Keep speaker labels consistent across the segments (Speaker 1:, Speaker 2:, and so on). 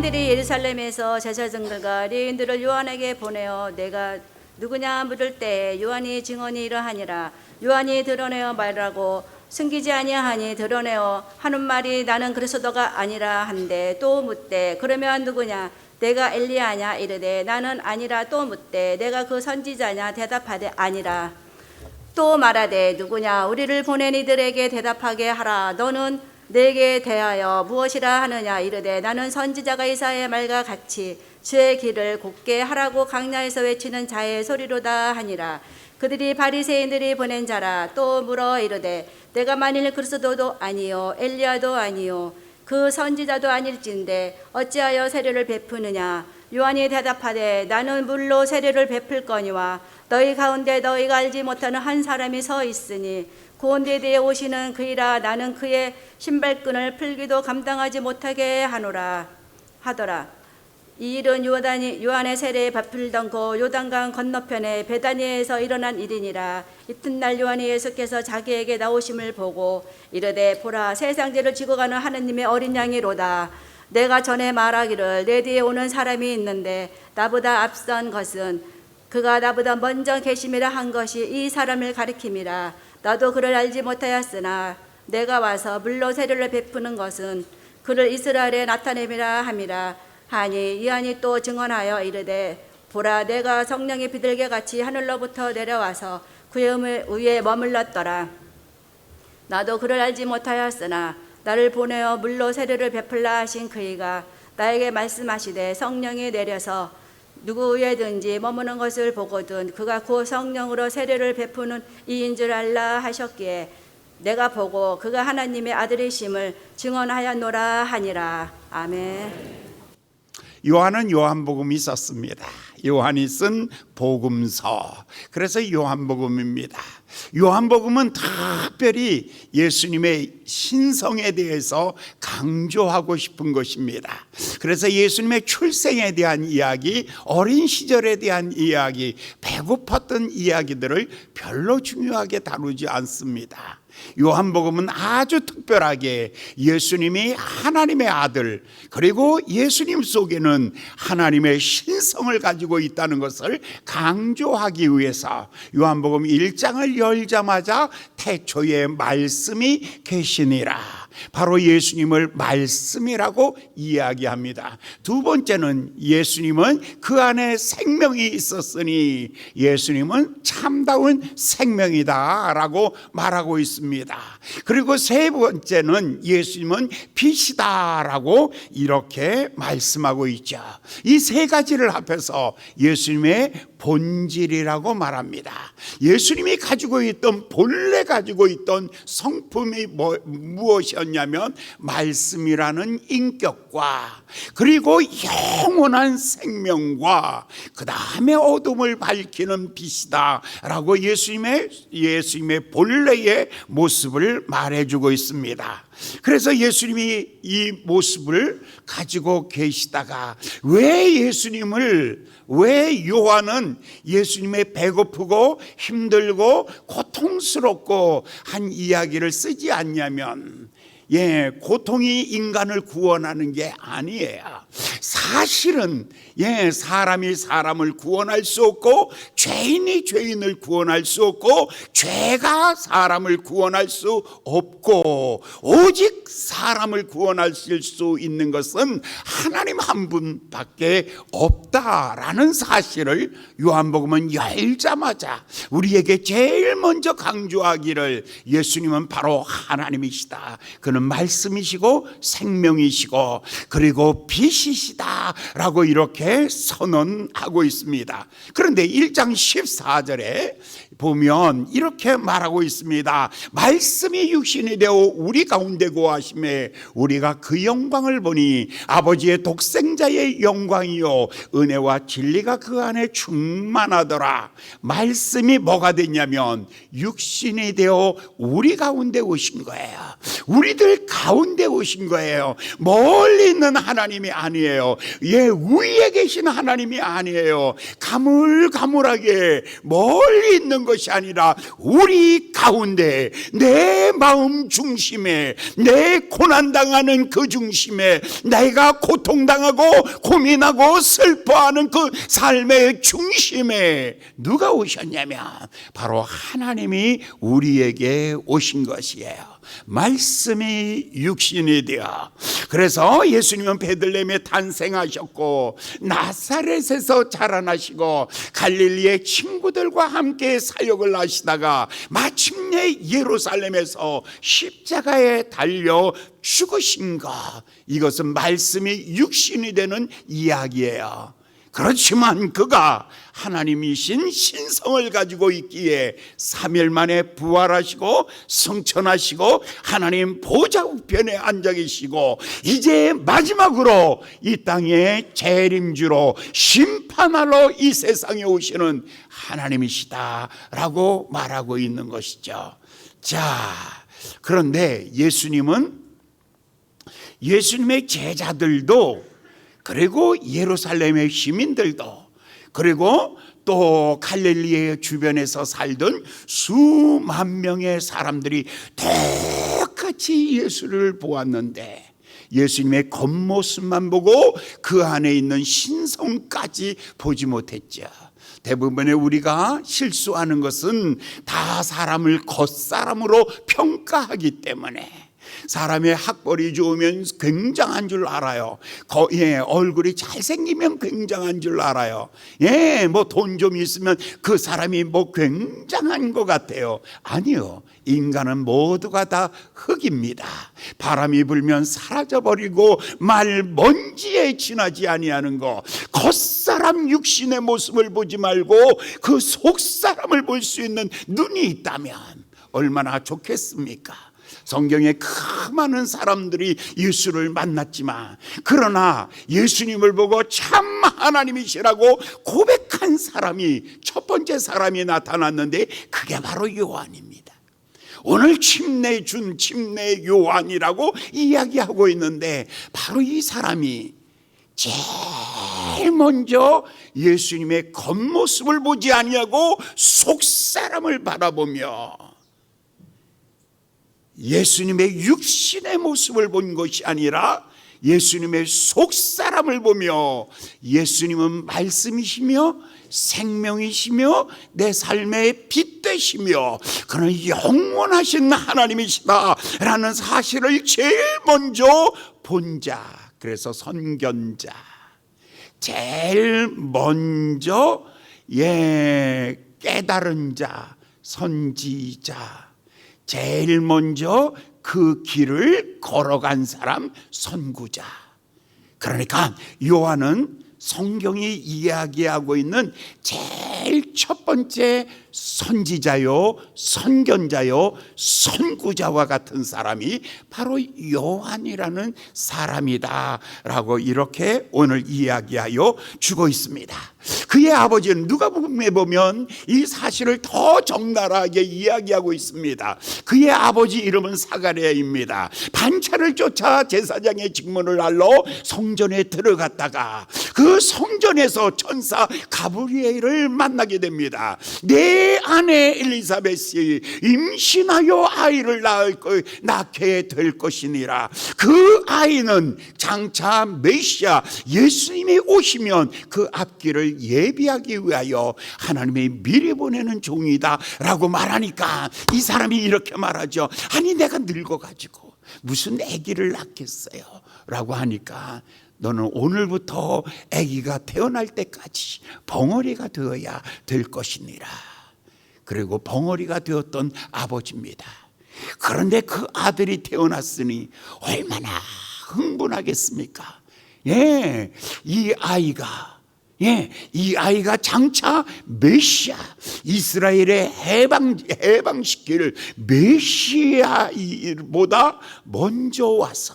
Speaker 1: 바리새인들이 예루살렘에서 제사장들과 레위인들을 요한에게 보내어 내가 누구냐 물을 때 요한이 증언이 이러하니라. 요한이 드러내어 말하고 숨기지 아니하니 드러내어 하는 말이 나는 그리스도가 아니라 한데, 또 묻되 그러면 누구냐? 내가 엘리야냐? 이르되 나는 아니라. 또 묻되 내가 그 선지자냐? 대답하되 아니라. 또 말하되 누구냐? 우리를 보낸 이들에게 대답하게 하라. 너는 내게 대하여 무엇이라 하느냐? 이르되 나는 선지자가 이사야의 말과 같이 주의 길을 곧게 하라고 강야에서 외치는 자의 소리로다 하니라. 그들이 바리새인들이 보낸 자라. 또 물어 이르되 내가 만일 그리스도도 아니요 엘리야도 아니요 그 선지자도 아닐진데 어찌하여 세례를 베푸느냐? 요한이 대답하되 나는 물로 세례를 베풀거니와 너희 가운데 너희가 알지 못하는 한 사람이 서 있으니 고온대 대에 오시는 그이라. 나는 그의 신발끈을 풀기도 감당하지 못하게 하더라. 이 일은 요한의 세례에 베풀던 그 요단강 건너편에 베다니에서 일어난 일이니라. 이튿날 요한이 예수께서 자기에게 나오심을 보고 이르되 보라, 세상 죄를 지고 가는 하느님의 어린 양이로다. 내가 전에 말하기를 내 뒤에 오는 사람이 있는데 나보다 앞선 것은 그가 나보다 먼저 계심이라 한 것이 이 사람을 가리킴이라. 나도 그를 알지 못하였으나 내가 와서 물로 세례를 베푸는 것은 그를 이스라엘에 나타냄이라 함이라 하니, 요한이 또 증언하여 이르되 보라, 내가 성령의 비둘기 같이 하늘로부터 내려와서 그의 위에 머물렀더라. 나도 그를 알지 못하였으나 나를 보내어 물로 세례를 베풀라 하신 그이가 나에게 말씀하시되 성령이 내려서 누구 위에든지 머무는 것을 보거든 그가 곧 성령으로 세례를 베푸는 이인 줄 알라 하셨기에 내가 보고 그가 하나님의 아들이심을 증언하였노라 하니라. 아멘.
Speaker 2: 요한은 요한복음이 썼습니다. 요한이 쓴 복음서, 그래서 요한복음입니다. 요한복음은 특별히 예수님의 신성에 대해서 강조하고 싶은 것입니다. 그래서 예수님의 출생에 대한 이야기, 어린 시절에 대한 이야기, 배고팠던 이야기들을 별로 중요하게 다루지 않습니다. 요한복음은 아주 특별하게 예수님이 하나님의 아들, 그리고 예수님 속에는 하나님의 신성을 가지고 있다는 것을 강조하기 위해서 요한복음 1장을 열자마자 태초에 말씀이 계시니라, 바로 예수님을 말씀이라고 이야기합니다. 두 번째는 예수님은 그 안에 생명이 있었으니 예수님은 참다운 생명이다 라고 말하고 있습니다. 그리고 세 번째는 예수님은 빛이다 라고 이렇게 말씀하고 있죠. 이 세 가지를 합해서 예수님의 본질이라고 말합니다. 예수님이 가지고 있던, 본래 가지고 있던 성품이 무엇이었냐면 말씀이라는 인격과 그리고 영원한 생명과 그 다음에 어둠을 밝히는 빛이다 라고 예수님의 본래의 모습을 말해주고 있습니다. 그래서 예수님이 이 모습을 가지고 계시다가 왜 요한은 예수님의 배고프고 힘들고 고통스럽고 한 이야기를 쓰지 않냐면, 고통이 인간을 구원하는 게 아니에요. 사실은 사람이 사람을 구원할 수 없고 죄인이 죄인을 구원할 수 없고 죄가 사람을 구원할 수 없고 오직 사람을 구원하실 수 있는 것은 하나님 한 분밖에 없다라는 사실을 요한복음은 열자마자 우리에게 제일 먼저 강조하기를, 예수님은 바로 하나님이시다, 그는 말씀이시고 생명이시고 그리고 빛이시다 라고 이렇게 선언하고 있습니다. 그런데 1장 14절에 보면 이렇게 말하고 있습니다. 말씀이 육신이 되어 우리 가운데 거하심에 우리가 그 영광을 보니 아버지의 독생자의 영광이요 은혜와 진리가 그 안에 충만하더라. 말씀이 뭐가 됐냐면 육신이 되어 우리 가운데 오신 거예요. 우리들 가운데 오신 거예요. 멀리 있는 하나님이 아니에요. 아니에요. 위에 계신 하나님이 아니에요. 가물가물하게 멀리 있는 것이 아니라 우리 가운데, 내 마음 중심에, 내 고난당하는 그 중심에, 내가 고통당하고 고민하고 슬퍼하는 그 삶의 중심에 누가 오셨냐면 바로 하나님이 우리에게 오신 것이에요. 말씀이 육신이 되어, 그래서 예수님은 베들레헴에 탄생하셨고 나사렛에서 자라나시고 갈릴리의 친구들과 함께 사역을 하시다가 마침내 예루살렘에서 십자가에 달려 죽으신 것, 이것은 말씀이 육신이 되는 이야기예요. 그렇지만 그가 하나님이신 신성을 가지고 있기에 3일 만에 부활하시고 승천하시고 하나님 보좌 우편에 앉아 계시고 이제 마지막으로 이 땅의 재림주로 심판하러 이 세상에 오시는 하나님이시다라고 말하고 있는 것이죠. 자, 그런데 예수님의 제자들도, 그리고 예루살렘의 시민들도, 그리고 또 갈릴리의 주변에서 살던 수만 명의 사람들이 똑같이 예수를 보았는데 예수님의 겉모습만 보고 그 안에 있는 신성까지 보지 못했죠. 대부분의 우리가 실수하는 것은 다 사람을 겉사람으로 평가하기 때문에, 사람의 학벌이 좋으면 굉장한 줄 알아요. 얼굴이 잘생기면 굉장한 줄 알아요. 뭐 돈 좀 있으면 그 사람이 뭐 굉장한 것 같아요. 아니요, 인간은 모두가 다 흙입니다. 바람이 불면 사라져버리고 말 먼지에 지나지 아니하는 거. 겉사람 육신의 모습을 보지 말고 그 속사람을 볼 수 있는 눈이 있다면 얼마나 좋겠습니까? 성경에 그 많은 사람들이 예수를 만났지만, 그러나 예수님을 보고 참 하나님이시라고 고백한 사람이, 첫 번째 사람이 나타났는데 그게 바로 요한입니다. 오늘 침례 준 침례 요한이라고 이야기하고 있는데 바로 이 사람이 제일 먼저 예수님의 겉모습을 보지 아니하고 속사람을 바라보며 예수님의 육신의 모습을 본 것이 아니라 예수님의 속사람을 보며, 예수님은 말씀이시며 생명이시며 내 삶의 빛 되시며 그는 영원하신 하나님이시다라는 사실을 제일 먼저 본 자, 그래서 선견자, 제일 먼저 깨달은 자, 선지자, 제일 먼저 그 길을 걸어간 사람, 선구자. 그러니까 요한은 성경이 이야기하고 있는 제일 첫 번째 선지자요, 선견자요, 선구자와 같은 사람이 바로 요한이라는 사람이다라고 이렇게 오늘 이야기하여 주고 있습니다. 그의 아버지는 누가복음에 보면 이 사실을 더 적나라하게 이야기하고 있습니다. 그의 아버지 이름은 사가랴입니다. 반차를 쫓아 제사장의 직분을 알러 성전에 들어갔다가 그 성전에서 천사 가브리엘을 만나게 됩니다. 내 아내 엘리사벳이 임신하여 아이를 낳게 될 것이니라. 그 아이는 장차 메시아 예수님이 오시면 그 앞길을 예비하기 위하여 하나님이 미리 보내는 종이다 라고 말하니까 이 사람이 이렇게 말하죠. 아니 내가 늙어가지고 무슨 아기를 낳겠어요 라고 하니까, 너는 오늘부터 아기가 태어날 때까지 벙어리가 되어야 될 것이니라. 그리고 벙어리가 되었던 아버지입니다. 그런데 그 아들이 태어났으니 얼마나 흥분하겠습니까? 이 아이가 장차 메시아, 이스라엘의 해방시킬 메시아보다 먼저 와서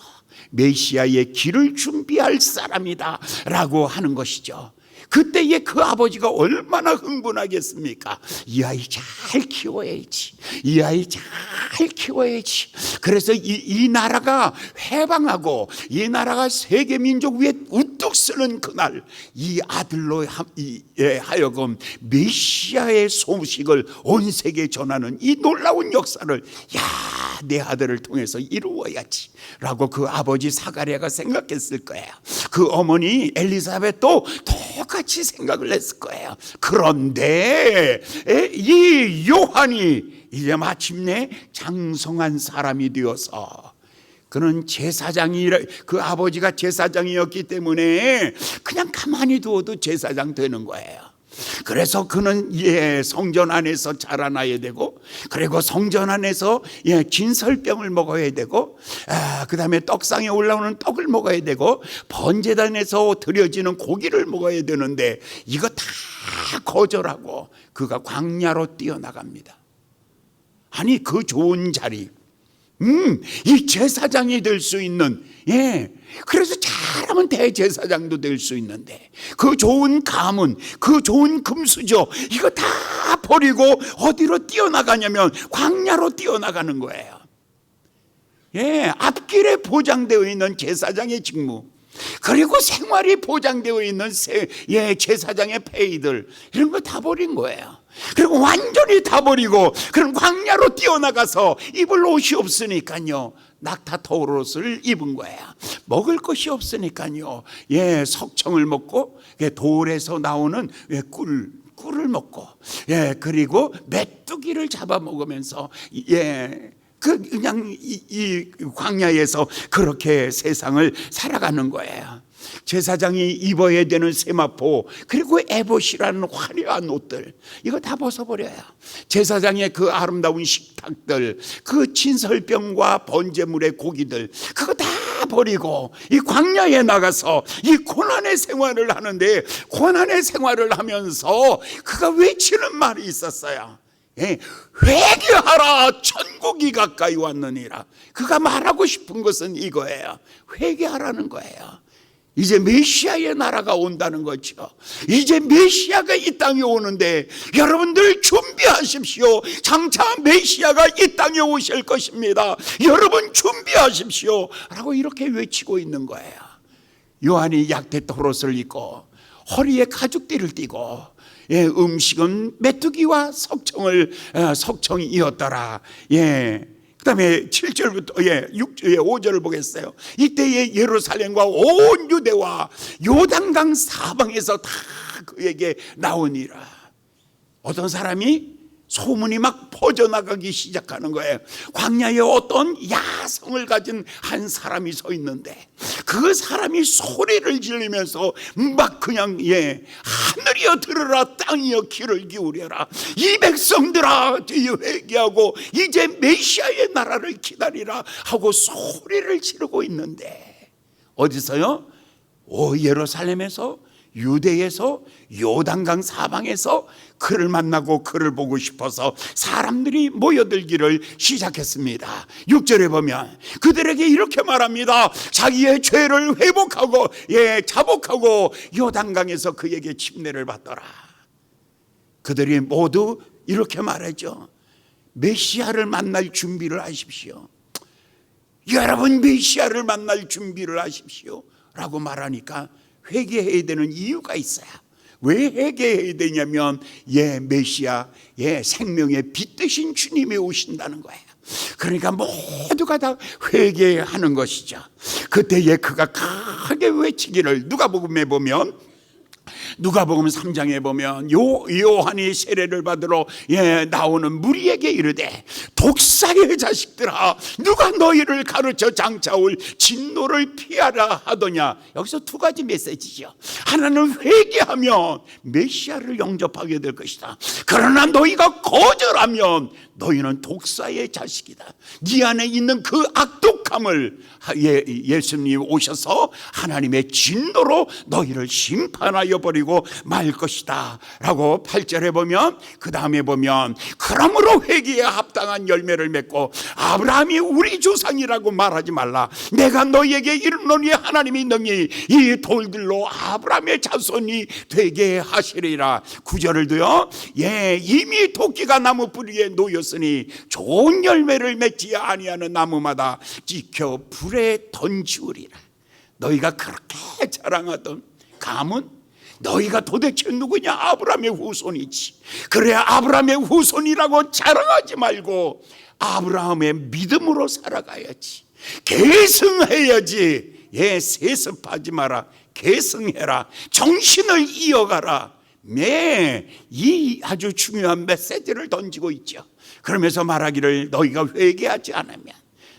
Speaker 2: 메시아의 길을 준비할 사람이다 라고 하는 것이죠. 그때에 그 아버지가 얼마나 흥분하겠습니까? 이 아이 잘 키워야지, 이 아이 잘 키워야지. 그래서 이 나라가 해방하고 이 나라가 세계 민족 위에 우뚝 서는 그날, 이 아들로 하여금 메시아의 소식을 온 세계에 전하는 이 놀라운 역사를, 야, 내 아들을 통해서 이루어야지 라고 그 아버지 사가랴가 생각했을 거예요. 그 어머니 엘리사벳도 똑같이 생각을 했을 거예요. 그런데 이 요한이 이제 마침내 장성한 사람이 되어서, 그는 제사장이, 그 아버지가 제사장이었기 때문에 그냥 가만히 두어도 제사장 되는 거예요. 그래서 그는 성전 안에서 자라나야 되고, 그리고 성전 안에서 진설병을 먹어야 되고, 그 다음에 떡상에 올라오는 떡을 먹어야 되고, 번제단에서 드려지는 고기를 먹어야 되는데 이거 다 거절하고 그가 광야로 뛰어나갑니다. 아니, 그 좋은 자리, 이 제사장이 될 수 있는, 그래서 잘하면 대제사장도 될 수 있는데, 그 좋은 가문, 그 좋은 금수저, 이거 다 버리고 어디로 뛰어나가냐면 광야로 뛰어나가는 거예요. 앞길에 보장되어 있는 제사장의 직무, 그리고 생활이 보장되어 있는 제사장의 페이들, 이런 거 다 버린 거예요. 그리고 완전히 다 버리고 그런 광야로 뛰어나가서 입을 옷이 없으니까요, 낙타털 옷을 입은 거예요. 먹을 것이 없으니까요, 석청을 먹고 돌에서 나오는 꿀을 먹고, 그리고 메뚜기를 잡아 먹으면서, 그냥 이 광야에서 그렇게 세상을 살아가는 거예요. 제사장이 입어야 되는 세마포, 그리고 에봇이라는 화려한 옷들, 이거 다 벗어버려요. 제사장의 그 아름다운 식탁들, 그 진설병과 번제물의 고기들, 그거 다 버리고 이 광야에 나가서 이 고난의 생활을 하는데, 고난의 생활을 하면서 그가 외치는 말이 있었어요. 회개하라, 천국이 가까이 왔느니라. 그가 말하고 싶은 것은 이거예요. 회개하라는 거예요. 이제 메시아의 나라가 온다는 거죠. 이제 메시아가 이 땅에 오는데 여러분들 준비하십시오. 장차 메시아가 이 땅에 오실 것입니다. 여러분 준비하십시오 라고 이렇게 외치고 있는 거예요. 요한이 약대토 옷을 입고 허리에 가죽띠를 띠고, 음식은 메뚜기와 석청이었더라. 그 다음에 7절부터 5절을 보겠어요. 이때에 예루살렘과 온 유대와 요단강 사방에서 다 그에게 나오니라. 어떤 사람이 소문이 막 퍼져나가기 시작하는 거예요. 광야에 어떤 야성을 가진 한 사람이 서 있는데, 그 사람이 소리를 지르면서 막 그냥 하늘이여 들으라, 땅이여 귀를 기울여라, 이 백성들아 회개하고 이제 메시아의 나라를 기다리라 하고 소리를 지르고 있는데, 어디서요? 예루살렘에서, 유대에서, 요단강 사방에서 그를 만나고 그를 보고 싶어서 사람들이 모여들기를 시작했습니다. 6절에 보면 그들에게 이렇게 말합니다. 자기의 죄를 회복하고 자복하고 요단강에서 그에게 침례를 받더라. 그들이 모두 이렇게 말하죠. 메시아를 만날 준비를 하십시오. 여러분 메시아를 만날 준비를 하십시오 라고 말하니까 회개해야 되는 이유가 있어요. 왜 회개해야 되냐면 메시아, 생명의 빛 되신 주님이 오신다는 거예요. 그러니까 모두가 다 회개하는 것이죠. 그때에 그가 크게 외치기를, 누가복음에 보면, 누가복음 3장에 보면 요한이 세례를 받으러 나오는 무리에게 이르되, 독사의 자식들아, 누가 너희를 가르쳐 장차 올 진노를 피하라 하더냐. 여기서 두 가지 메시지죠. 하나는 회개하면 메시아를 영접하게 될 것이다. 그러나 너희가 거절하면 너희는 독사의 자식이다. 네 안에 있는 그 악독함을 예수님이 오셔서 하나님의 진노로 너희를 심판하여 버리고 뿌리고 말 것이다 라고 8절에 보면, 그 다음에 보면 그러므로 회개에 합당한 열매를 맺고 아브라함이 우리 조상이라고 말하지 말라. 내가 너희에게 이르노니 하나님이 능히 이 돌들로 아브라함의 자손이 되게 하시리라. 9절을도요, 이미 도끼가 나무 뿌리에 놓였으니 좋은 열매를 맺지 아니하는 나무마다 찍혀 불에 던지우리라. 너희가 그렇게 자랑하던 가문, 너희가 도대체 누구냐? 아브라함의 후손이지. 그래, 아브라함의 후손이라고 자랑하지 말고 아브라함의 믿음으로 살아가야지. 계승해야지. 세습하지 마라. 계승해라. 정신을 이어가라. 이 아주 중요한 메시지를 던지고 있죠. 그러면서 말하기를, 너희가 회개하지 않으면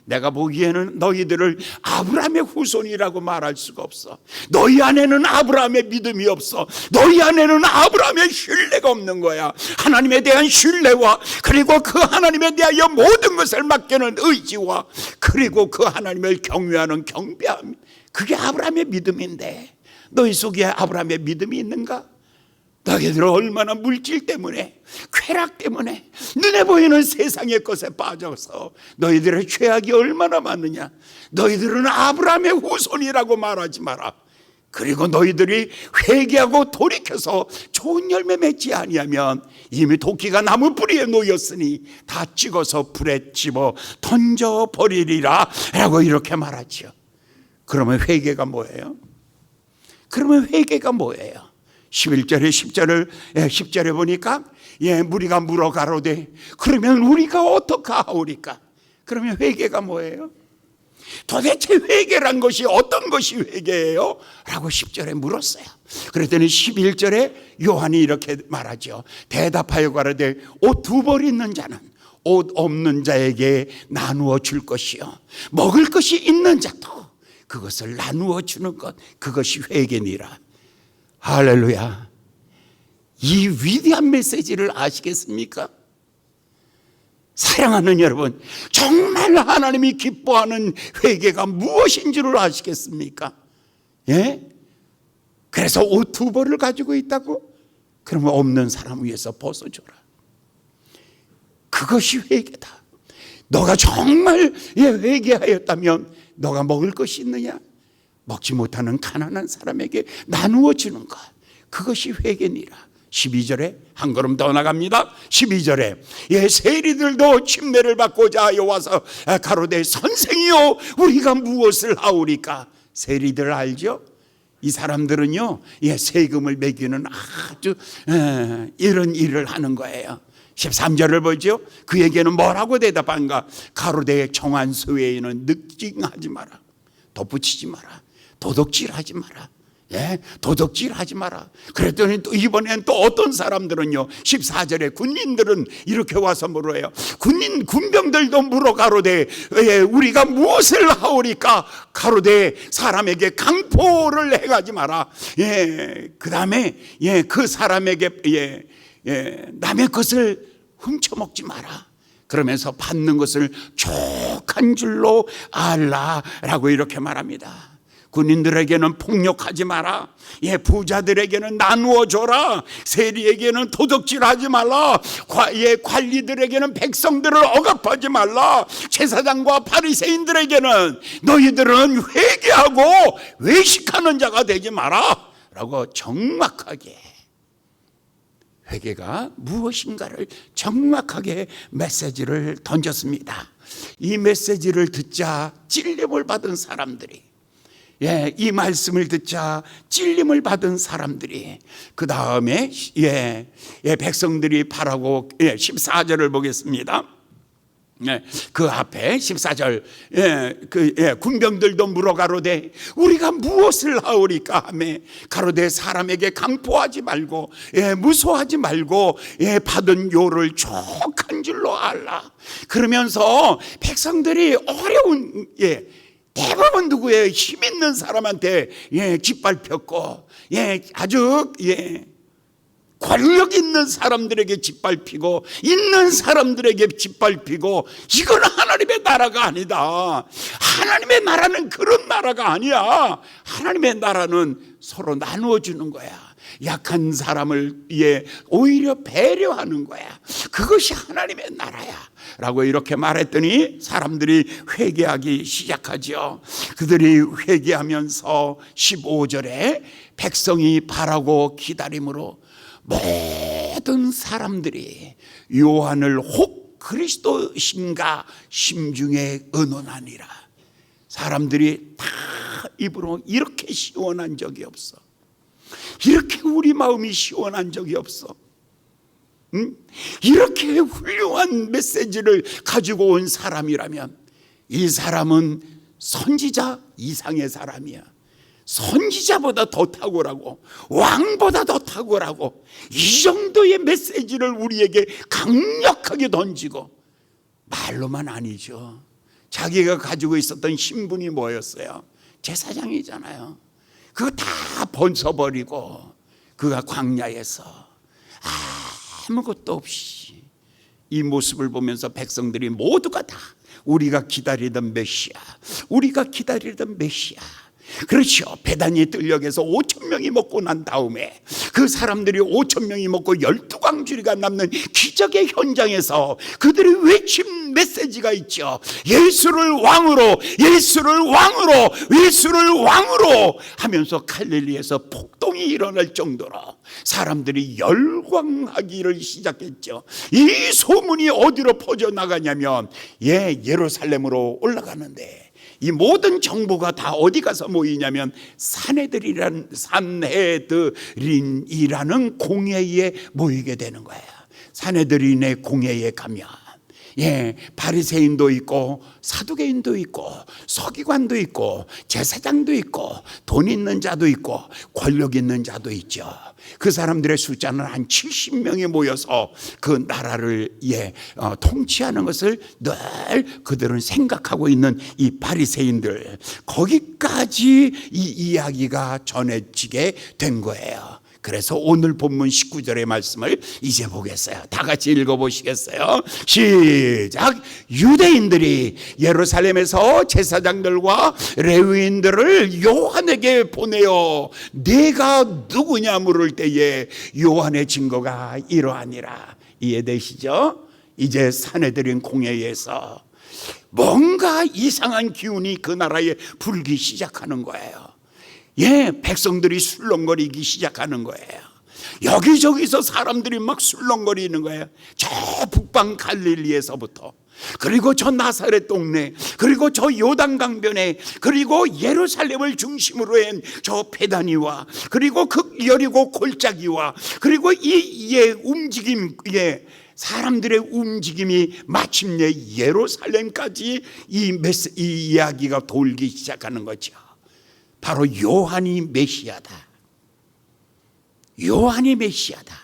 Speaker 2: 내가 보기에는 너희들을 아브라함의 후손이라고 말할 수가 없어. 너희 안에는 아브라함의 믿음이 없어. 너희 안에는 아브라함의 신뢰가 없는 거야. 하나님에 대한 신뢰와, 그리고 그 하나님에 대하여 모든 것을 맡기는 의지와, 그리고 그 하나님을 경외하는 경배함, 그게 아브라함의 믿음인데 너희 속에 아브라함의 믿음이 있는가? 너희들 얼마나 물질 때문에, 쾌락 때문에, 눈에 보이는 세상의 것에 빠져서 너희들의 죄악이 얼마나 많으냐. 너희들은 아브라함의 후손이라고 말하지 마라. 그리고 너희들이 회개하고 돌이켜서 좋은 열매 맺지 아니하면 이미 도끼가 나무 뿌리에 놓였으니 다 찍어서 불에 집어 던져버리리라 라고 이렇게 말하죠. 그러면 회개가 뭐예요? 그러면 회개가 뭐예요? 11절에 10절에 보니까 무리가 물어 가로되 그러면 우리가 어떡하오리까? 그러면 회개가 뭐예요? 도대체 회개란 것이 어떤 것이 회개예요? 라고 10절에 물었어요. 그랬더니 11절에 요한이 이렇게 말하죠. 대답하여 가로되 옷 2벌 있는 자는 옷 없는 자에게 나누어 줄 것이요, 먹을 것이 있는 자도 그것을 나누어 주는 것, 그것이 회개니라. 할렐루야. 이 위대한 메시지를 아시겠습니까? 사랑하는 여러분, 정말 하나님이 기뻐하는 회개가 무엇인 줄을 아시겠습니까? 그래서 옷 2벌을 가지고 있다고? 그러면 없는 사람 위에서 벗어줘라. 그것이 회개다. 너가 정말 회개하였다면 너가 먹을 것이 있느냐? 먹지 못하는 가난한 사람에게 나누어 주는 것, 그것이 회개니라. 12절에 한 걸음 더 나갑니다. 12절에 세리들도 침례를 받고자 하여 와서 가로되 선생이요 우리가 무엇을 하오리까? 세리들 알죠? 이 사람들은요 세금을 매기는 아주 이런 일을 하는 거예요. 13절을 보죠. 그에게는 뭐라고 대답한가? 가로되 정한 수웨에는 늑징하지 마라, 덧붙이지 마라, 도둑질하지 마라. 도둑질하지 마라. 그랬더니 또 이번엔 또 어떤 사람들은요 14절에 군인들은 이렇게 와서 물어요. 군병들도 물어 가로되 우리가 무엇을 하오리까? 가로되 사람에게 강포를 행하지 마라. 그 다음에 그 사람에게 남의 것을 훔쳐먹지 마라. 그러면서 받는 것을 족한 줄로 알라라고 이렇게 말합니다. 군인들에게는 폭력하지 마라. 부자들에게는 나누어 줘라. 세리에게는 도둑질하지 말라. 관리들에게는 백성들을 억압하지 말라. 제사장과 바리새인들에게는 너희들은 회개하고 외식하는 자가 되지 마라 라고 정확하게, 회개가 무엇인가를 정확하게 메시지를 던졌습니다. 이 메시지를 듣자 찔림을 받은 사람들이, 이 말씀을 듣자 찔림을 받은 사람들이, 그 다음에 백성들이 바라고 14절을 보겠습니다. 그 앞에 14절 군병들도 물어 가로되 우리가 무엇을 하오리까 하매 가로되 사람에게 강포하지 말고 무소하지 말고 받은 요를 족한 줄로 알라. 그러면서 백성들이 어려운 대부분 누구예요? 힘 있는 사람한테 짓밟혔고 아주 권력 있는 사람들에게 짓밟히고 있는 사람들에게 짓밟히고, 이건 하나님의 나라가 아니다. 하나님의 나라는 그런 나라가 아니야. 하나님의 나라는 서로 나누어 주는 거야. 약한 사람을 오히려 배려하는 거야. 그것이 하나님의 나라야 라고 이렇게 말했더니 사람들이 회개하기 시작하죠. 그들이 회개하면서 15절에 백성이 바라고 기다림으로 모든 사람들이 요한을 혹 그리스도신가 심중에 의논하니라. 사람들이 다 입으로 이렇게 시원한 적이 없어. 이렇게 우리 마음이 시원한 적이 없어. 이렇게 훌륭한 메시지를 가지고 온 사람이라면 이 사람은 선지자 이상의 사람이야. 선지자보다 더 탁월하고 왕보다 더 탁월하고 이 정도의 메시지를 우리에게 강력하게 던지고, 말로만 아니죠. 자기가 가지고 있었던 신분이 뭐였어요? 제사장이잖아요. 그거 다 번져버리고 그가 광야에서 아무것도 없이 이 모습을 보면서 백성들이 모두가 다 우리가 기다리던 메시아, 우리가 기다리던 메시아. 그렇죠. 베다니 들녘에서 5,000명이 먹고 난 다음에 그 사람들이 5,000명이 먹고 12광주리가 남는 기적의 현장에서 그들이 외친 메시지가 있죠. 예수를 왕으로, 예수를 왕으로, 예수를 왕으로 하면서 갈릴리에서 폭동이 일어날 정도로 사람들이 열광하기를 시작했죠. 이 소문이 어디로 퍼져나가냐면 예루살렘으로 올라가는데, 이 모든 정보가 다 어디 가서 모이냐면 산헤드린이라는 공회에 모이게 되는 거예요. 산헤드린의 공회에 가면 바리새인도 있고 사두개인도 있고 서기관도 있고 제사장도 있고 돈 있는 자도 있고 권력 있는 자도 있죠. 그 사람들의 숫자는 한 70명이 모여서 그 나라를 통치하는 것을 늘 그들은 생각하고 있는 이 바리새인들, 거기까지 이 이야기가 전해지게 된 거예요. 그래서 오늘 본문 19절의 말씀을 이제 보겠어요. 다 같이 읽어보시겠어요? 시작. 유대인들이 예루살렘에서 제사장들과 레위인들을 요한에게 보내어 네가 누구냐 물을 때에 요한의 증거가 이러하니라. 이해되시죠? 이제 산헤드린 공회에서 뭔가 이상한 기운이 그 나라에 불기 시작하는 거예요. 백성들이 술렁거리기 시작하는 거예요. 여기저기서 사람들이 막 술렁거리는 거예요. 저 북방 갈릴리에서부터, 그리고 저 나사렛 동네, 그리고 저 요단강변에, 그리고 예루살렘을 중심으로 한 저 베다니와, 그리고 그 여리고 골짜기와, 그리고 이 움직임, 사람들의 움직임이 마침내 예루살렘까지 이 이야기가 돌기 시작하는 거죠. 바로 요한이 메시아다. 요한이 메시아다.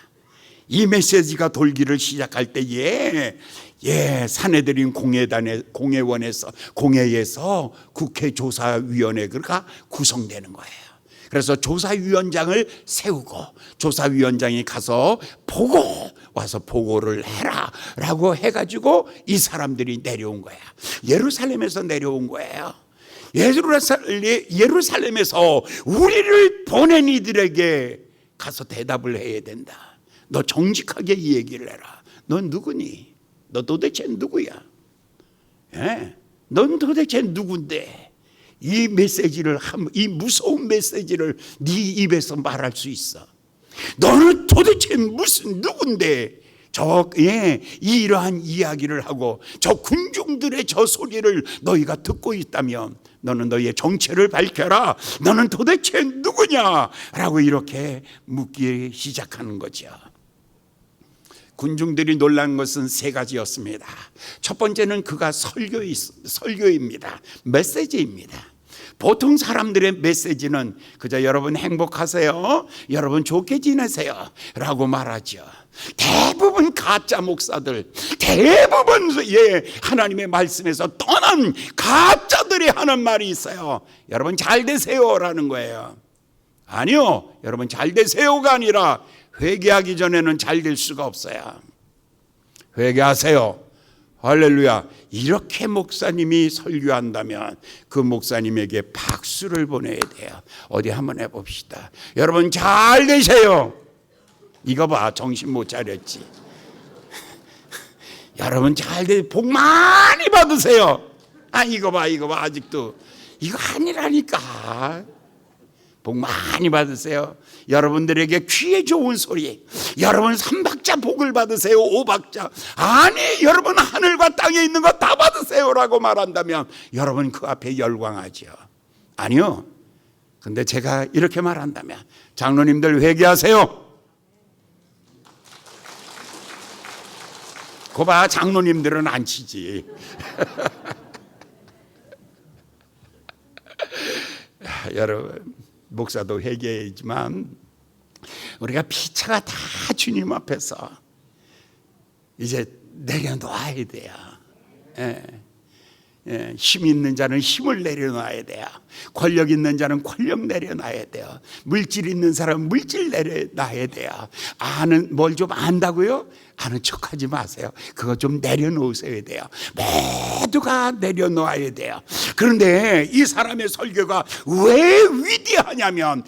Speaker 2: 이 메시지가 돌기를 시작할 때에 산헤드린 공회에서 국회조사위원회가 구성되는 거예요. 그래서 조사위원장을 세우고 조사위원장이 가서 와서 보고를 해라 라고 해가지고 이 사람들이 내려온 거야. 예루살렘에서 내려온 거예요. 예루살렘에서 우리를 보낸 이들에게 가서 대답을 해야 된다. 너 정직하게 이 얘기를 해라. 넌 누구니? 너 도대체 누구야? 넌 도대체 누군데 이 무서운 메시지를 네 입에서 말할 수 있어? 너는 도대체 무슨 누군데 이러한 이야기를 하고 저 군중들의 저 소리를 너희가 듣고 있다면 너는 너희의 정체를 밝혀라. 너는 도대체 누구냐? 라고 이렇게 묻기 시작하는 거죠. 군중들이 놀란 것은 세 가지였습니다. 첫 번째는 그가 설교입니다. 메시지입니다. 보통 사람들의 메시지는 그저 여러분 행복하세요, 여러분 좋게 지내세요 라고 말하죠. 대부분 가짜 목사들, 대부분 하나님의 말씀에서 떠난 가짜들이 하는 말이 있어요. 여러분 잘 되세요 라는 거예요. 아니요, 여러분 잘 되세요가 아니라 회개하기 전에는 잘 될 수가 없어요. 회개하세요. 할렐루야. 이렇게 목사님이 설교한다면 그 목사님에게 박수를 보내야 돼요. 어디 한번 해봅시다. 여러분 잘 되세요. 이거 봐, 정신 못 차렸지. 여러분 잘 돼, 복 많이 받으세요. 아, 이거 봐, 아직도 이거 아니라니까. 복 많이 받으세요. 여러분들에게 귀에 좋은 소리, 여러분 3박자 복을 받으세요. 5박자 아니, 여러분 하늘과 땅에 있는 거 다 받으세요라고 말한다면 여러분 그 앞에 열광하죠. 아니요. 근데 제가 이렇게 말한다면 장로님들 회개하세요. 거봐, 장로님들은 안 치지. 여러분, 목사도 회개이지만 우리가 피차가 다 주님 앞에서 이제 내려놓아야 돼요. 힘 있는 자는 힘을 내려놔야 돼요. 권력 있는 자는 권력 내려놔야 돼요. 물질 있는 사람은 물질 내려놔야 돼요. 아는 뭘 좀 안다고요? 아는 척하지 마세요. 그거 좀 내려놓으셔야 돼요. 모두가 내려놓아야 돼요. 그런데 이 사람의 설교가 왜 위대하냐면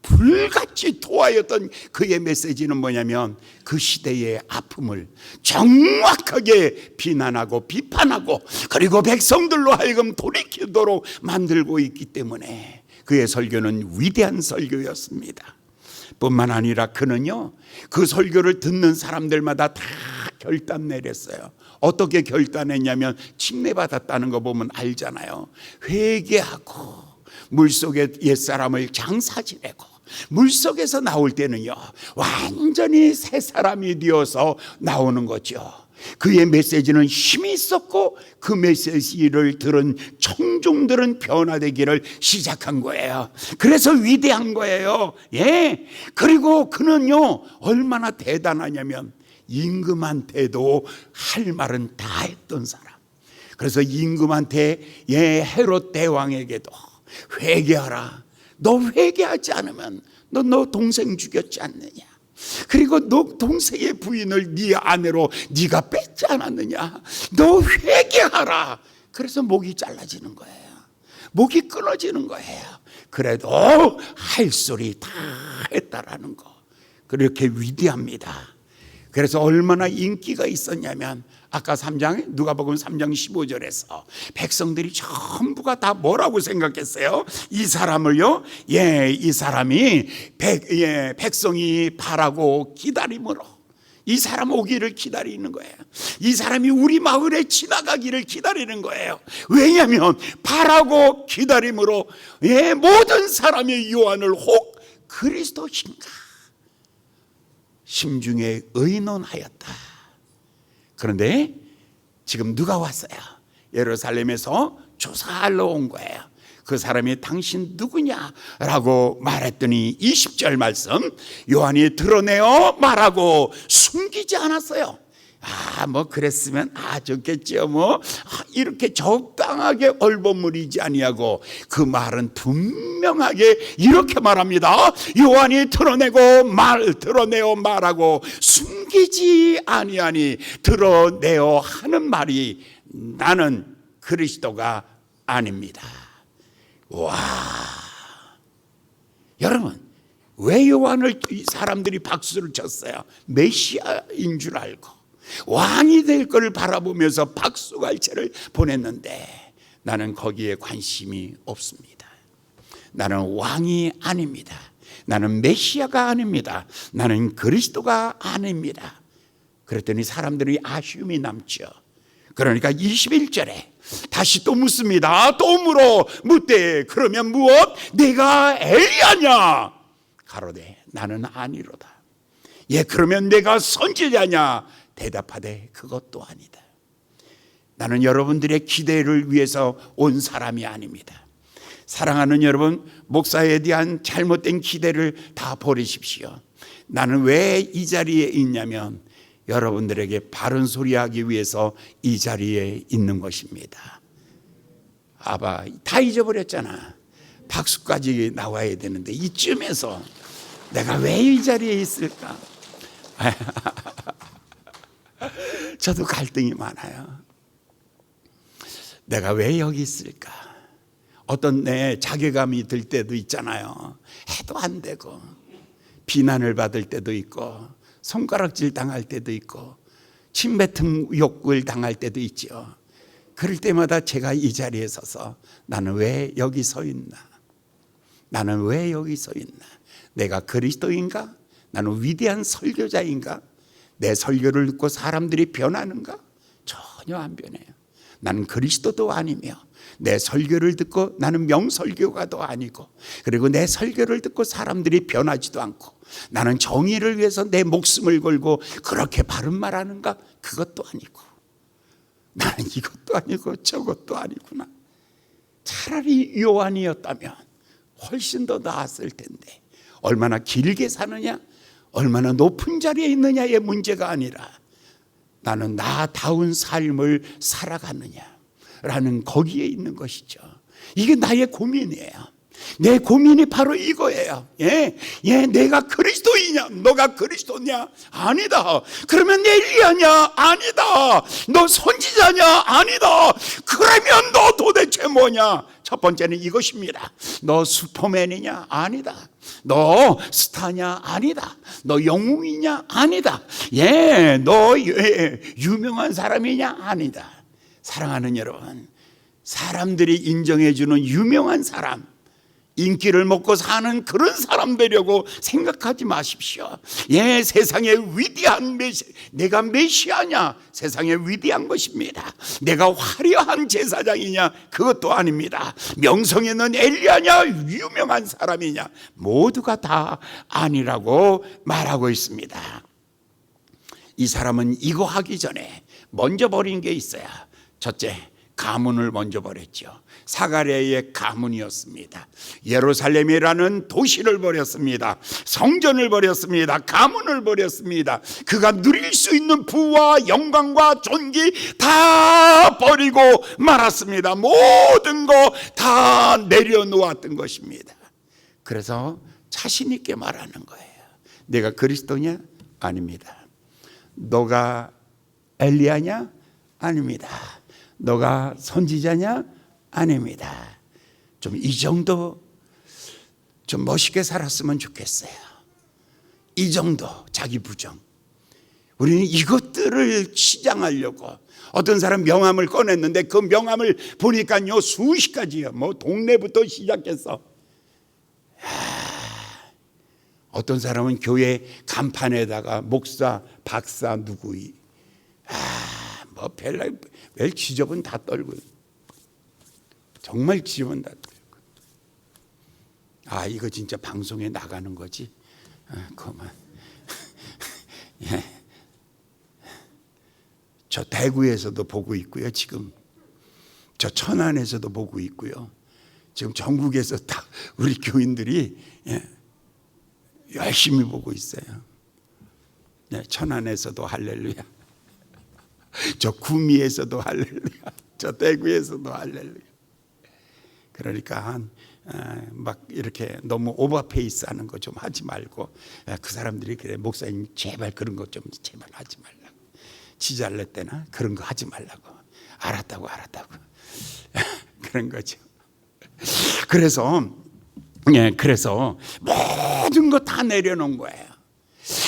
Speaker 2: 불같이 토하였던 그의 메시지는 뭐냐면 그 시대의 아픔을 정확하게 비난하고 비판하고 그리고 백성들로 하여금 돌이키도록 만들고 있기 때문에 그의 설교는 위대한 설교였습니다. 뿐만 아니라 그는요, 그 설교를 듣는 사람들마다 다 결단 내렸어요. 어떻게 결단했냐면 침례받았다는 거 보면 알잖아요. 회개하고 물속에 옛사람을 장사 지내고 물속에서 나올 때는요 완전히 새 사람이 되어서 나오는 거죠. 그의 메시지는 힘이 있었고 그 메시지를 들은 청중들은 변화되기를 시작한 거예요. 그래서 위대한 거예요. 그리고 그는요 얼마나 대단하냐면 임금한테도 할 말은 다 했던 사람. 그래서 임금한테 헤롯 대왕에게도 회개하라. 너 회개하지 않으면 너 동생 죽였지 않느냐. 그리고 너 동생의 부인을 네 아내로 네가 뺏지 않았느냐. 너 회개하라. 그래서 목이 잘라지는 거예요. 목이 끊어지는 거예요. 그래도 할 소리 다 했다라는 거. 그렇게 위대합니다. 그래서 얼마나 인기가 있었냐면 아까 3장 누가복음 3장 15절에서 백성들이 전부가 다 뭐라고 생각했어요? 이 사람을요, 이 사람이 백성이 바라고 기다림으로 이 사람 오기를 기다리는 거예요. 이 사람이 우리 마을에 지나가기를 기다리는 거예요. 왜냐하면 바라고 기다림으로 모든 사람이 요한을 혹 그리스도신가 심중에 의논하였다. 그런데 지금 누가 왔어요? 예루살렘에서 조사하러 온 거예요. 그 사람이 당신 누구냐라고 말했더니 20절 말씀, 요한이 드러내어 말하고 숨기지 않았어요. 그랬으면 좋겠죠. 이렇게 적당하게 얼버무리지 아니하고 그 말은 분명하게 이렇게 말합니다. 요한이 드러내어 말하고 숨기지 아니하니 드러내어 하는 말이 나는 그리스도가 아닙니다. 와, 여러분 왜 요한을 사람들이 박수를 쳤어요? 메시아인 줄 알고 왕이 될 걸 바라보면서 박수갈채를 보냈는데 나는 거기에 관심이 없습니다. 나는 왕이 아닙니다. 나는 메시아가 아닙니다. 나는 그리스도가 아닙니다. 그랬더니 사람들이 아쉬움이 남죠. 그러니까 21절에 다시 또 묻습니다. 또 묻되 그러면 무엇? 내가 엘리야냐? 가로되 나는 아니로다. 그러면 내가 선지자냐? 대답하되 그것도 아니다. 나는 여러분들의 기대를 위해서 온 사람이 아닙니다. 사랑하는 여러분, 목사에 대한 잘못된 기대를 다 버리십시오. 나는 왜 이 자리에 있냐면 여러분들에게 바른 소리하기 위해서 이 자리에 있는 것입니다. 아바 다 잊어버렸잖아. 박수까지 나와야 되는데 이쯤에서 내가 왜 이 자리에 있을까? 저도 갈등이 많아요. 내가 왜 여기 있을까? 어떤 내 자괴감이 들 때도 있잖아요. 해도 안 되고, 비난을 받을 때도 있고, 손가락질 당할 때도 있고, 침뱉음 욕을 당할 때도 있죠. 그럴 때마다 제가 이 자리에 서서 나는 왜 여기 서 있나? 나는 왜 여기 서 있나? 내가 그리스도인가? 나는 위대한 설교자인가? 내 설교를 듣고 사람들이 변하는가? 전혀 안 변해요. 나는 그리스도도 아니며, 내 설교를 듣고 나는 명설교가도 아니고, 그리고 내 설교를 듣고 사람들이 변하지도 않고, 나는 정의를 위해서 내 목숨을 걸고 그렇게 바른 말하는가? 그것도 아니고, 나는 이것도 아니고 저것도 아니구나. 차라리 요한이었다면 훨씬 더 나았을 텐데, 얼마나 길게 사느냐, 얼마나 높은 자리에 있느냐의 문제가 아니라 나는 나다운 삶을 살아가느냐라는 거기에 있는 것이죠. 이게 나의 고민이에요. 내 고민이 바로 이거예요. 내가 그리스도이냐? 너가 그리스도냐? 아니다. 그러면 내 엘리야냐? 아니다. 너 선지자냐? 아니다. 그러면 너 도대체 뭐냐? 첫 번째는 이것입니다. 너 슈퍼맨이냐? 아니다. 너 스타냐? 아니다. 너 영웅이냐? 아니다. 너 유명한 사람이냐? 아니다. 사랑하는 여러분, 사람들이 인정해주는 유명한 사람, 인기를 먹고 사는 그런 사람 되려고 생각하지 마십시오. 세상의 위대한 내가 메시아냐? 세상의 위대한 것입니다. 내가 화려한 제사장이냐? 그것도 아닙니다. 명성에 있는 엘리야냐? 유명한 사람이냐? 모두가 다 아니라고 말하고 있습니다. 이 사람은 이거 하기 전에 먼저 버린 게 있어요. 첫째, 가문을 먼저 버렸죠. 사가랴의 가문이었습니다. 예루살렘이라는 도시를 버렸습니다. 성전을 버렸습니다. 가문을 버렸습니다. 그가 누릴 수 있는 부와 영광과 존귀 다 버리고 말았습니다. 모든 거 다 내려놓았던 것입니다. 그래서 자신 있게 말하는 거예요. 내가 그리스도냐? 아닙니다. 너가 엘리야냐? 아닙니다. 너가 선지자냐? 아닙니다. 좀 이 정도 좀 멋있게 살았으면 좋겠어요. 이 정도 자기 부정. 우리는 이것들을 치장하려고 어떤 사람 명함을 꺼냈는데 그 명함을 보니까요 수십 가지요. 뭐 동네부터 시작해서 어떤 사람은 교회 간판에다가 목사, 박사 누구이 뭐 별 지저분 다 떨고 정말 지저분 다 떨고 이거 진짜 방송에 나가는 거지? 그만. 저 대구에서도 보고 있고요. 지금 저 천안에서도 보고 있고요. 지금 전국에서 다 우리 교인들이 열심히 보고 있어요. 천안에서도 할렐루야. 저 구미에서도 할렐루야. 저 대구에서도 할렐루야. 그러니까 막 이렇게 너무 오버페이스 하는 거 좀 하지 말고 그 사람들이 그래 목사님 제발 그런 거 좀 제발 하지 말라고. 지잘낼 때나 그런 거 하지 말라고. 알았다고 그런 거죠. 그래서 모든 거 다 내려놓은 거예요.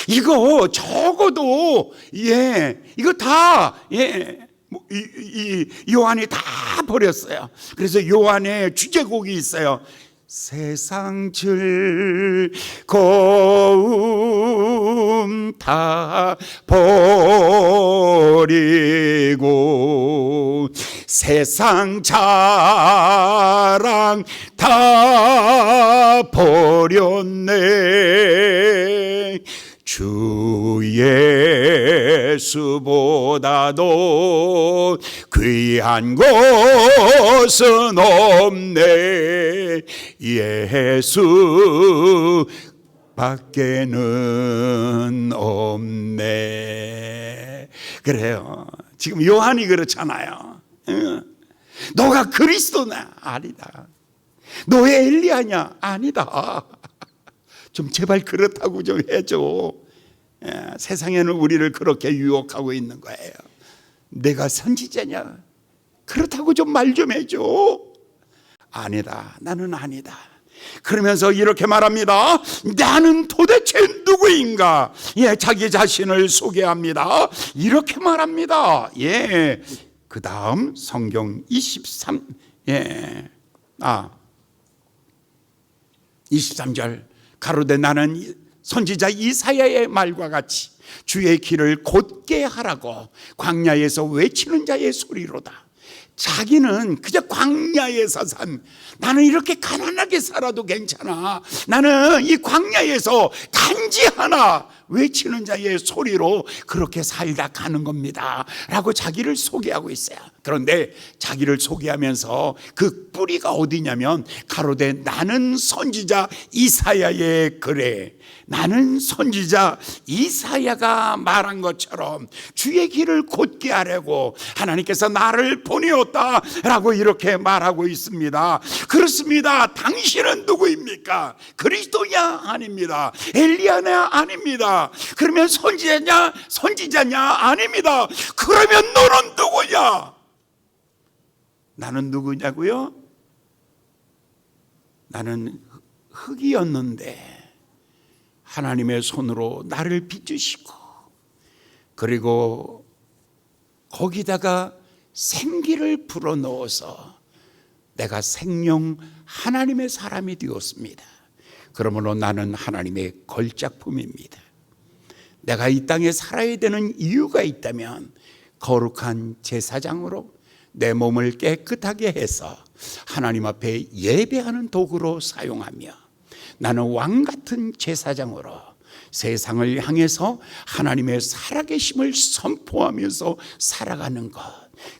Speaker 2: 이거 적어도 이거 다 요한이 다 버렸어요. 그래서 요한의 주제곡이 있어요. 세상 즐거움 다 버리고 세상 자랑 다 버렸네. 주 예수보다도 귀한 것은 없네. 예수 밖에는 없네. 그래요. 지금 요한이 그렇잖아요. 너가 그리스도냐? 아니다. 너의 엘리야냐? 아니다. 좀 제발 그렇다고 좀 해줘. 세상에는 우리를 그렇게 유혹하고 있는 거예요. 내가 선지자냐? 그렇다고 좀 말 좀 해줘. 아니다, 나는 아니다. 그러면서 이렇게 말합니다. 나는 도대체 누구인가? 예, 자기 자신을 소개합니다. 이렇게 말합니다. 예, 그 다음 성경 23절 가로되 나는 선지자 이사야의 말과 같이 주의 길을 곧게 하라고 광야에서 외치는 자의 소리로다. 자기는 그저 광야에서 나는 이렇게 가난하게 살아도 괜찮아. 나는 이 광야에서 단지 하나 외치는 자의 소리로 그렇게 살다 가는 겁니다 라고 자기를 소개하고 있어요. 그런데 자기를 소개하면서 그 뿌리가 어디냐면 가로되 나는 선지자 이사야의 글에, 나는 선지자 이사야가 말한 것처럼 주의 길을 곧게 하려고 하나님께서 나를 보내었다라고 이렇게 말하고 있습니다. 그렇습니다. 당신은 누구입니까? 그리스도냐? 아닙니다. 엘리야냐? 아닙니다. 그러면 선지자냐? 아닙니다. 그러면 너는 누구냐? 나는 누구냐고요? 나는 흙이었는데 하나님의 손으로 나를 빚으시고, 그리고 거기다가 생기를 불어넣어서 내가 생명 하나님의 사람이 되었습니다. 그러므로 나는 하나님의 걸작품입니다. 내가 이 땅에 살아야 되는 이유가 있다면 거룩한 제사장으로 내 몸을 깨끗하게 해서 하나님 앞에 예배하는 도구로 사용하며, 나는 왕같은 제사장으로 세상을 향해서 하나님의 살아계심을 선포하면서 살아가는 것,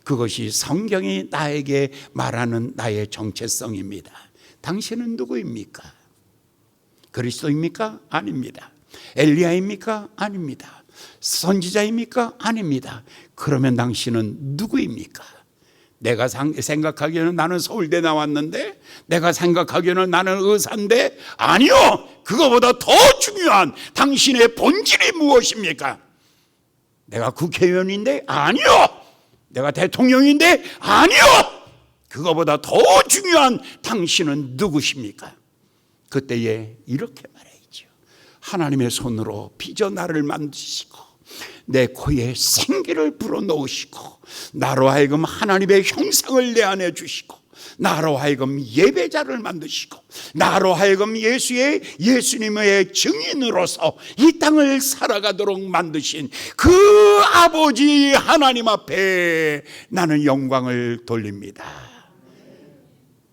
Speaker 2: 그것이 성경이 나에게 말하는 나의 정체성입니다. 당신은 누구입니까? 그리스도입니까? 아닙니다. 엘리야입니까? 아닙니다. 선지자입니까? 아닙니다. 그러면 당신은 누구입니까? 내가 생각하기에는 나는 서울대 나왔는데, 내가 생각하기에는 나는 의사인데, 아니요, 그거보다 더 중요한 당신의 본질이 무엇입니까? 내가 국회의원인데, 아니요, 내가 대통령인데, 아니요, 그거보다 더 중요한 당신은 누구십니까? 그때에 이렇게 말해야죠. 하나님의 손으로 빚어 나를 만드시고 내 코에 생기를 불어넣으시고 나로 하여금 하나님의 형상을 내 안에 주시고 나로 하여금 예배자를 만드시고 나로 하여금 예수님의 증인으로서 이 땅을 살아가도록 만드신 그 아버지 하나님 앞에 나는 영광을 돌립니다.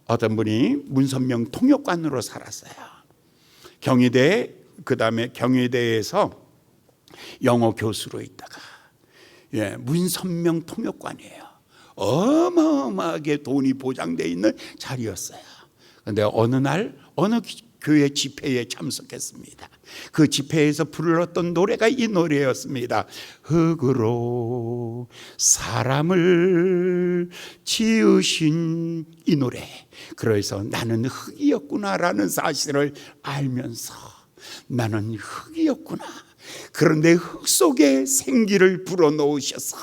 Speaker 2: 어떤 분이 문선명 통역관으로 살았어요. 경희대, 그 다음에 경희대에서 영어 교수로 있다가 문선명 통역관이에요. 어마어마하게 돈이 보장되어 있는 자리였어요. 그런데 어느 날 어느 교회 집회에 참석했습니다. 그 집회에서 불렀던 노래가 이 노래였습니다. 흙으로 사람을 지으신 이 노래. 그래서 나는 흙이었구나라는 사실을 알면서 나는 흙이었구나. 그런데 흙 속에 생기를 불어넣으셔서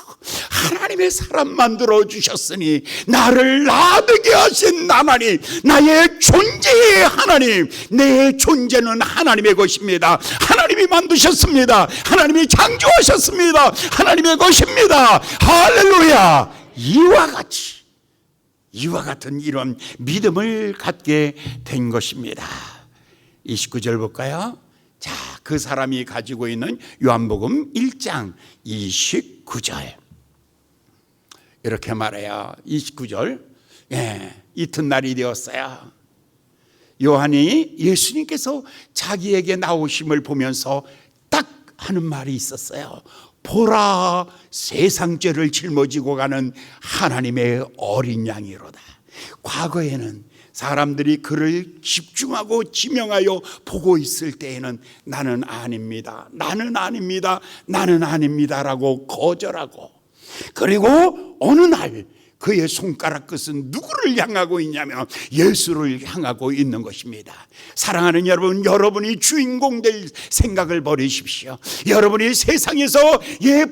Speaker 2: 하나님의 사람 만들어 주셨으니 나를 나되게 하신 하나님, 나의 존재의 하나님, 내 존재는 하나님의 것입니다. 하나님이 만드셨습니다. 하나님이 창조하셨습니다. 하나님의 것입니다. 할렐루야. 이와 같은 이런 믿음을 갖게 된 것입니다. 29절 볼까요? 자, 그 사람이 가지고 있는 요한복음 1장 29절 이렇게 말해요. 29절 이튿날이 되었어요. 요한이 예수님께서 자기에게 나오심을 보면서 딱 하는 말이 있었어요. 보라, 세상 죄를 짊어지고 가는 하나님의 어린 양이로다. 과거에는 사람들이 그를 집중하고 지명하여 보고 있을 때에는 나는 아닙니다, 나는 아닙니다, 나는 아닙니다라고 거절하고, 그리고 어느 날 그의 손가락 끝은 누구를 향하고 있냐면 예수를 향하고 있는 것입니다. 사랑하는 여러분, 여러분이 주인공 될 생각을 버리십시오. 여러분이 세상에서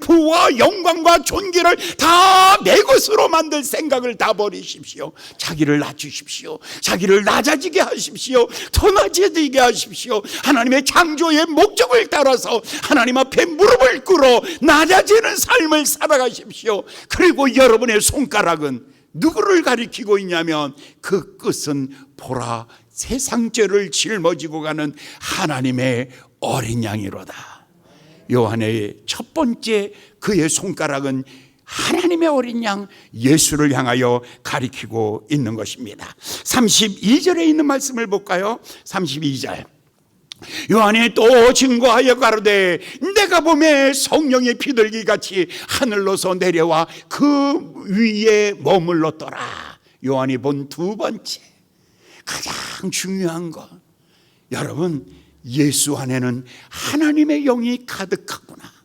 Speaker 2: 부와 영광과 존귀를 다 내 것으로 만들 생각을 다 버리십시오. 자기를 낮추십시오. 자기를 낮아지게 하십시오. 더 낮아지게 하십시오. 하나님의 창조의 목적을 따라서 하나님 앞에 무릎을 꿇어 낮아지는 삶을 살아가십시오. 그리고 여러분의 손가락은 누구를 가리키고 있냐면 그 끝은 보라, 세상 죄를 짊어지고 가는 하나님의 어린 양이로다. 요한의 첫 번째 그의 손가락은 하나님의 어린 양 예수를 향하여 가리키고 있는 것입니다. 32절에 있는 말씀을 볼까요? 32절. 요한이 또 증거하여 가로되 내가 보매 성령의 비둘기같이 하늘로서 내려와 그 위에 머물렀더라. 요한이 본 두 번째 가장 중요한 것, 여러분, 예수 안에는 하나님의 영이 가득하구나.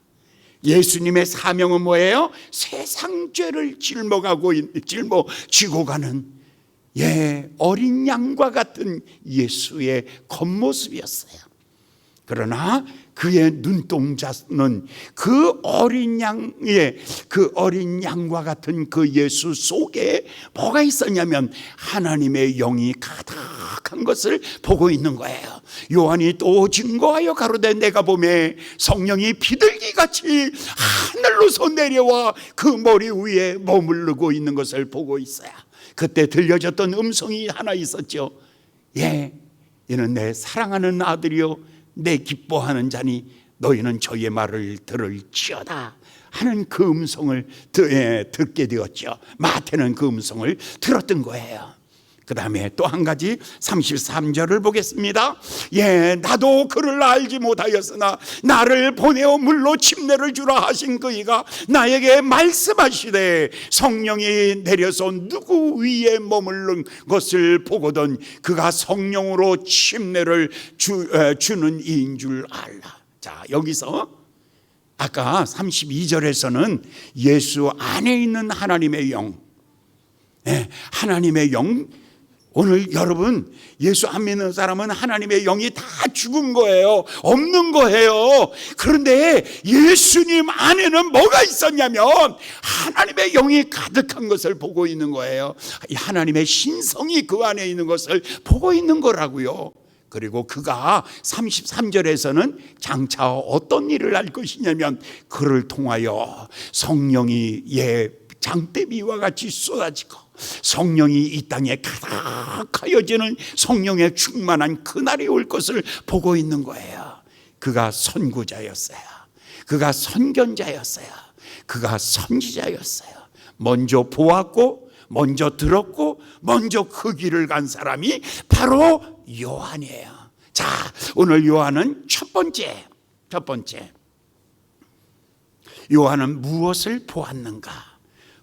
Speaker 2: 예수님의 사명은 뭐예요? 세상 죄를 짊어지고 가는 어린 양과 같은 예수의 겉모습이었어요. 그러나 그의 눈동자는 그 어린 양과 같은 그 예수 속에 뭐가 있었냐면 하나님의 영이 가득한 것을 보고 있는 거예요. 요한이 또 증거하여 가로되 내가 보매 성령이 비둘기같이 하늘로서 내려와 그 머리 위에 머무르고 있는 것을 보고 있어요. 그때 들려졌던 음성이 하나 있었죠. 이는 내 사랑하는 아들이요 내 기뻐하는 자니 너희는 저의 말을 들을지어다 하는 그 음성을 듣게 되었죠. 마태는 그 음성을 들었던 거예요. 그 다음에 또 한 가지 33절을 보겠습니다. 나도 그를 알지 못하였으나 나를 보내어 물로 침례를 주라 하신 그이가 나에게 말씀하시되 성령이 내려서 누구 위에 머무른 것을 보거든 그가 성령으로 침례를 주는 이인 줄 알라. 자, 여기서 아까 32절에서는 예수 안에 있는 하나님의 영, 하나님의 영, 오늘 여러분 예수 안 믿는 사람은 하나님의 영이 다 죽은 거예요. 없는 거예요. 그런데 예수님 안에는 뭐가 있었냐면 하나님의 영이 가득한 것을 보고 있는 거예요. 하나님의 신성이 그 안에 있는 것을 보고 있는 거라고요. 그리고 그가 33절에서는 장차 어떤 일을 할 것이냐면 그를 통하여 성령이 장대비와 같이 쏟아지고 성령이 이 땅에 가득하여지는 성령의 충만한 그날이 올 것을 보고 있는 거예요. 그가 선구자였어요. 그가 선견자였어요. 그가 선지자였어요. 먼저 보았고 먼저 들었고 먼저 그 길을 간 사람이 바로 요한이에요. 자, 오늘 요한은 첫 번째 요한은 무엇을 보았는가?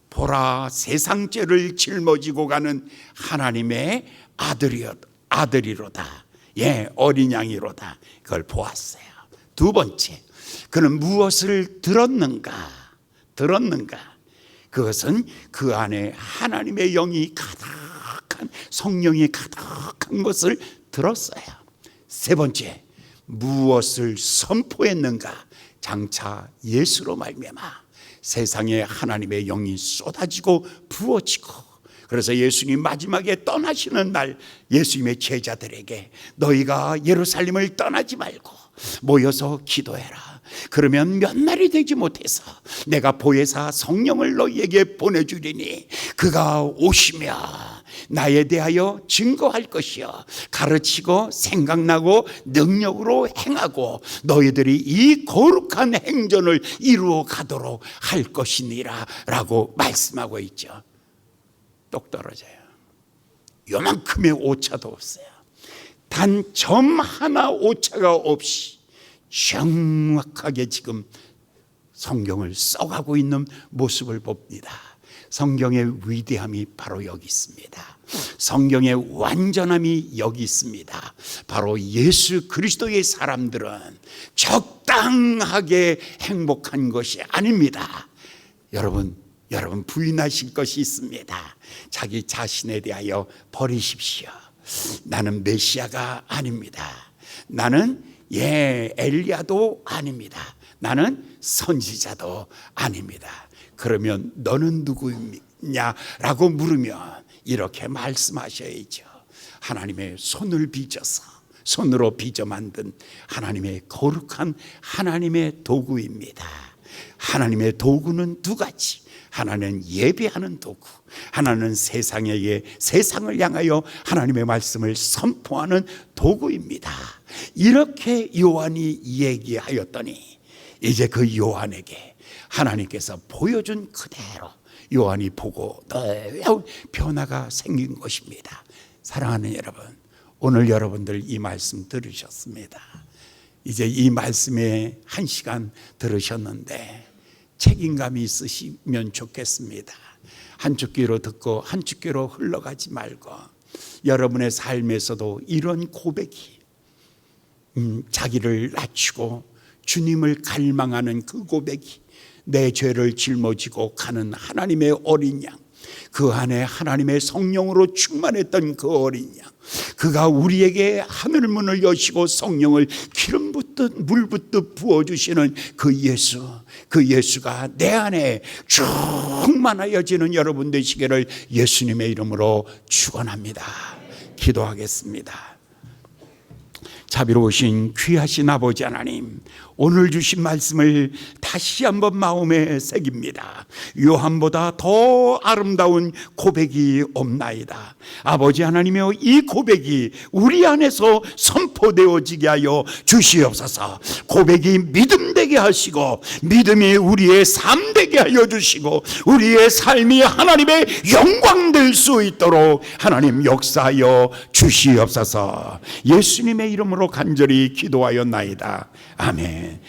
Speaker 2: 보라, 세상 죄를 짊어지고 가는 하나님의 아들이로다. 어린 양이로다. 그걸 보았어요. 두 번째, 그는 무엇을 들었는가? 그것은 그 안에 하나님의 영이 가득한, 성령이 가득한 것을 들었어요. 세 번째, 무엇을 선포했는가? 장차 예수로 말미암아 세상에 하나님의 영이 쏟아지고 부어지고, 그래서 예수님 마지막에 떠나시는 날 예수님의 제자들에게 너희가 예루살렘을 떠나지 말고 모여서 기도해라. 그러면 몇 날이 되지 못해서 내가 보혜사 성령을 너희에게 보내주리니 그가 오시며 나에 대하여 증거할 것이요 가르치고 생각나고 능력으로 행하고 너희들이 이 거룩한 행전을 이루어 가도록 할 것이니라 라고 말씀하고 있죠. 똑 떨어져요. 요만큼의 오차도 없어요. 단 점 하나 오차가 없이 정확하게 지금 성경을 써가고 있는 모습을 봅니다. 성경의 위대함이 바로 여기 있습니다. 성경의 완전함이 여기 있습니다. 바로 예수 그리스도의 사람들은 적당하게 행복한 것이 아닙니다. 여러분, 여러분 부인하실 것이 있습니다. 자기 자신에 대하여 버리십시오. 나는 메시아가 아닙니다. 나는 엘리야도 아닙니다. 나는 선지자도 아닙니다. 그러면 너는 누구냐라고 물으면 이렇게 말씀하셔야죠. 하나님의 손을 빚어서, 손으로 빚어 만든 하나님의 거룩한 하나님의 도구입니다. 하나님의 도구는 두 가지. 하나는 예배하는 도구, 하나는 세상을 향하여 하나님의 말씀을 선포하는 도구입니다. 이렇게 요한이 얘기하였더니 이제 그 요한에게 하나님께서 보여준 그대로 요한이 보고 놀라운 변화가 생긴 것입니다. 사랑하는 여러분, 오늘 여러분들 이 말씀 들으셨습니다. 이제 이 말씀에 1시간 들으셨는데 책임감이 있으시면 좋겠습니다. 한쪽 귀로 듣고 한쪽 귀로 흘러가지 말고 여러분의 삶에서도 이런 고백이 자기를 낮추고 주님을 갈망하는 그 고백이 내 죄를 짊어지고 가는 하나님의 어린 양, 그 안에 하나님의 성령으로 충만했던 그 어린 양, 그가 우리에게 하늘 문을 여시고 성령을 기름 붓듯 물 붓듯 부어주시는 그 예수가 내 안에 충만하여지는 여러분 되시기를 예수님의 이름으로 축원합니다. 기도하겠습니다. 자비로우신 귀하신 아버지 하나님, 오늘 주신 말씀을 다시 한번 마음에 새깁니다. 요한보다 더 아름다운 고백이 없나이다. 아버지 하나님이여, 이 고백이 우리 안에서 선포되어지게 하여 주시옵소서. 고백이 믿음 되게 하시고 믿음이 우리의 삶 되게 하여 주시고 우리의 삶이 하나님의 영광 될 수 있도록 하나님 역사하여 주시옵소서. 예수님의 이름으로 간절히 기도하였나이다. 아멘.